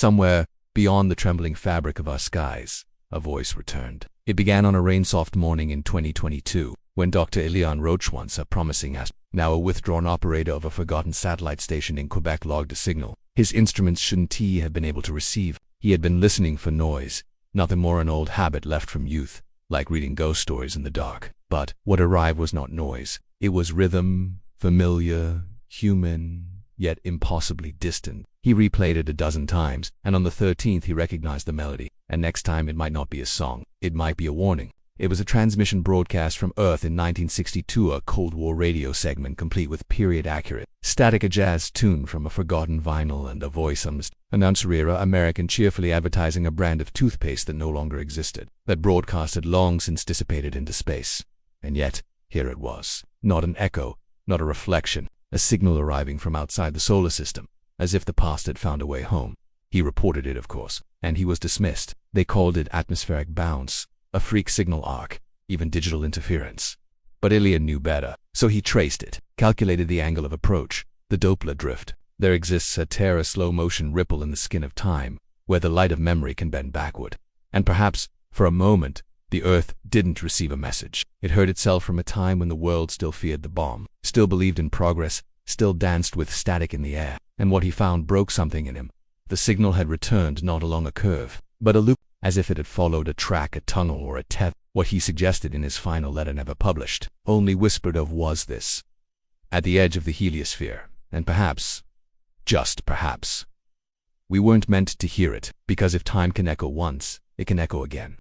Somewhere beyond the trembling fabric of our skies, a voice returned. It began on a rain-soft morning in 2022, when Dr. Elian Roche, once a promising now a withdrawn operator of a forgotten satellite station in Quebec, logged a signal his instruments shouldn't have been able to receive. He had been listening for noise, nothing more an old habit left from youth, like reading ghost stories in the dark. But what arrived was not noise. It was rhythm, familiar, human, yet impossibly distant. He replayed it a dozen times, and on the 13th he recognized the melody. And next time it might not be a song, it might be a warning. It was a transmission broadcast from Earth in 1962, a Cold War radio segment complete with period-accurate static, a jazz tune from a forgotten vinyl, and a voice announcer-era American cheerfully advertising a brand of toothpaste that no longer existed. That broadcast had long since dissipated into space. And yet, here it was. Not an echo, not a reflection, a signal arriving from outside the solar system, as if the past had found a way home. He reported it, of course, and he was dismissed. They called it atmospheric bounce, a freak signal arc, even digital interference. But Elian knew better, so he traced it, calculated the angle of approach, the Doppler drift. There exists a Terra slow-motion ripple in the skin of time, where the light of memory can bend backward. And perhaps, for a moment, the Earth didn't receive a message. It heard itself from a time when the world still feared the bomb, still believed in progress, still danced with static in the air. And what he found broke something in him. The signal had returned not along a curve, but a loop, as if it had followed a track, a tunnel, or a tether. What he suggested in his final letter, never published, only whispered of, was this: at the edge of the heliosphere, and perhaps, just perhaps, we weren't meant to hear it, because if time can echo once, it can echo again.